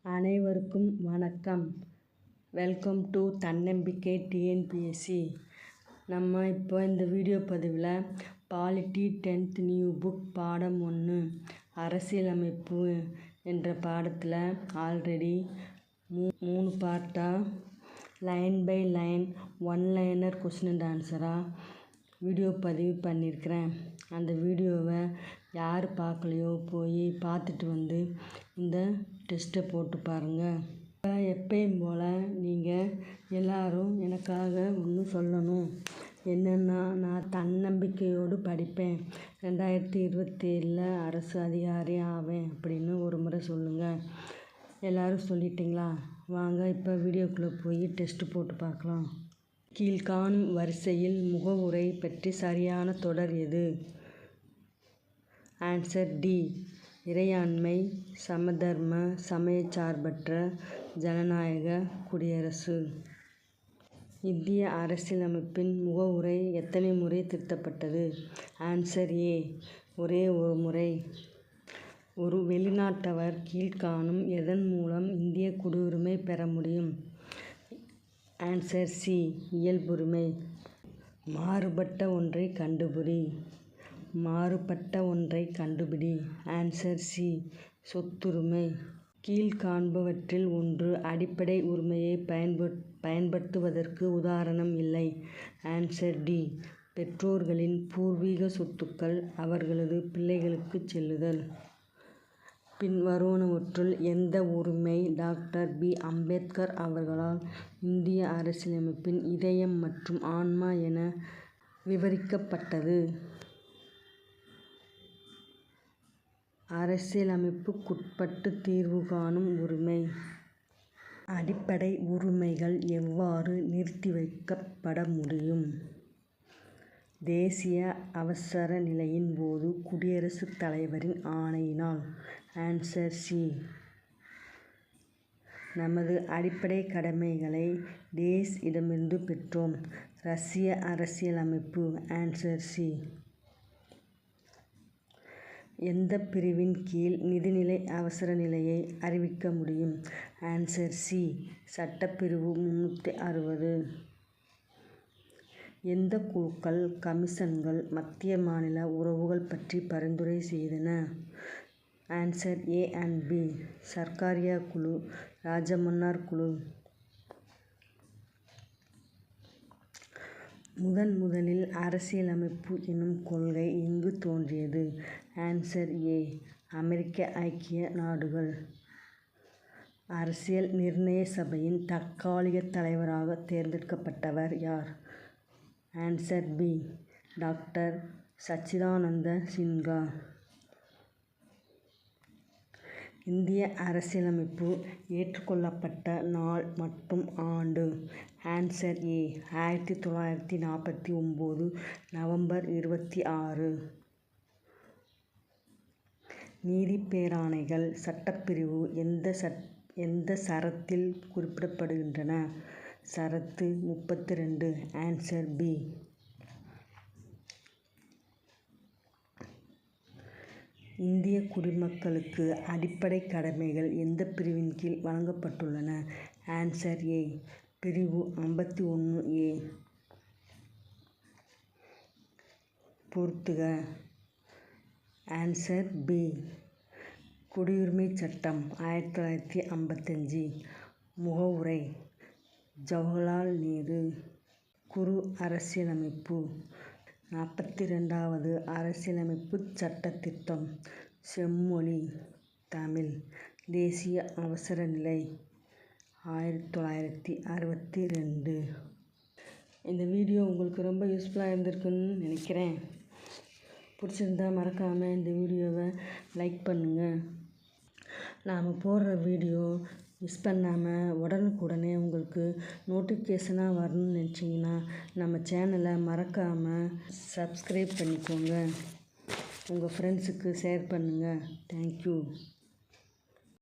அனைவருக்கும் வணக்கம். Welcome to தன்னம்பிக்கை டிஎன்பிஎஸ்சி. நம்ம இப்போ இந்த வீடியோ பதிவில் பாலிட்டி 10th நியூ புக் பாடம் 1 அரசியலமைப்பு என்ற பாடத்தில் ஆல்ரெடி 3 பார்ட்டாக line by line 1 liner question and ஆன்சராக வீடியோ பதிவு பண்ணியிருக்கிறேன். அந்த வீடியோவை யார் பார்க்கலையோ போய் பார்த்துட்டு வந்து இந்த டெஸ்ட்டை போட்டு பாருங்கள். எப்பயும் போல் நீங்கள் எல்லோரும் எனக்காக ஒன்று சொல்லணும். என்னென்னா, நான் தன்னம்பிக்கையோடு படிப்பேன், 2027 அரசு அதிகாரி ஆவேன் அப்படின்னு ஒரு முறை சொல்லுங்கள். எல்லோரும் சொல்லிட்டீங்களா? வாங்க இப்போ வீடியோக்குள்ளே போய் டெஸ்ட்டு போட்டு பார்க்கலாம். கீழ்காணும் வரிசையில் முகவுரை பற்றி சரியான தொடர் எது? Answer D. இறையாண்மை, சமதர்ம, சமயச்சார்பற்ற, ஜனநாயக குடியரசு. இந்திய அரசியலமைப்பின் முகவுரை எத்தனை முறை திருத்தப்பட்டது? Answer A. ஒரே ஒரு முறை. ஒரு வெளிநாட்டவர் கீழ்காணும் எதன் மூலம் இந்திய குடியுரிமை பெற முடியும்? Answer C. இயல்புரிமை. மாறுபட்ட ஒன்றை கண்டுபிடி. மாறுபட்ட ஒன்றை கண்டுபிடி. Answer C. சொத்துரிமை. கீழ்காண்பவற்றில் ஒன்று அடிப்படை உரிமையை பயன்படுத்துவதற்கு உதாரணம் இல்லை. Answer D. பெற்றோர்களின் பூர்வீக சொத்துக்கள் அவர்களது பிள்ளைகளுக்கு செல்லுதல். பின்வருவனவற்றுள் எந்த உரிமை டாக்டர் பி. அம்பேத்கர் அவர்களால் இந்திய அரசியலமைப்பின் இதயம் மற்றும் ஆன்மா என விவரிக்கப்பட்டது? அரசியலமைப்புக்குட்பட்டு தீர்வு காணும் உரிமை. அடிப்படை உரிமைகள் எவ்வாறு நிறுத்தி வைக்கப்பட முடியும்? தேசிய அவசர நிலையின் போது குடியரசுத் தலைவரின் ஆணையினால். Answer C. நமது அடிப்படை கடமைகளை டேஸ் இடமிருந்து பெற்றோம். ரஷ்ய அரசியலமைப்பு. Answer C. எந்த பிரிவின் கீழ் நிதிநிலை அவசர நிலையை அறிவிக்க முடியும்? Answer C. சட்டப்பிரிவு 360. எந்த குழுக்கள், கமிஷன்கள் மத்திய மாநில உறவுகள் பற்றி பரிந்துரை செய்தன? Answer A and B. Sarkaria குழு, ராஜமன்னார் குழு. முதலில் அரசியலமைப்பு எனும் கொள்கை எங்கு தோன்றியது? Answer A. அமெரிக்க ஐக்கிய நாடுகள். அரசியல் நிர்ணய சபையின் தற்காலிக தலைவராக தேர்ந்தெடுக்கப்பட்டவர் யார்? Answer B. Doctor Sachchidananda Sinha. இந்திய அரசியலமைப்பு ஏற்றுக்கொள்ளப்பட்ட நாள் மற்றும் ஆண்டு? Answer A. 1949 நவம்பர் 26. நீதிப் பேராணைகள் சட்டப்பிரிவு எந்த சரத்தில் குறிப்பிடப்படுகின்றன? சரத்து 32. Answer B. இந்திய குடிமக்களுக்கு அடிப்படை கடமைகள் எந்த பிரிவின் கீழ் வழங்கப்பட்டுள்ளன? Answer A. பிரிவு 51A. பொறுத்துக. Answer B. குடியுரிமை சட்டம் 1955. முகவுரை ஜவஹர்லால் நேரு. குறு அரசியலமைப்பு 42வது அரசியலமைப்புச் சட்ட திருத்தம். செம்மொழி தமிழ். தேசிய அவசர நிலை 1962. இந்த வீடியோ உங்களுக்கு ரொம்ப யூஸ்ஃபுல்லாக இருந்திருக்குன்னு நினைக்கிறேன். பிடிச்சிருந்தா மறக்காமல் இந்த வீடியோவை லைக் பண்ணுங்கள். நாம் போடுற வீடியோ மிஸ் பண்ணாமல் உடனுக்குடனே உங்களுக்கு நோட்டிஃபிகேஷனாக வரணும்னு நினச்சிங்கன்னா நம்ம சேனலை மறக்காமல் சப்ஸ்கிரைப் பண்ணிக்கோங்க. உங்கள் ஃப்ரெண்ட்ஸுக்கு ஷேர் பண்ணுங்கள். தேங்க்யூ.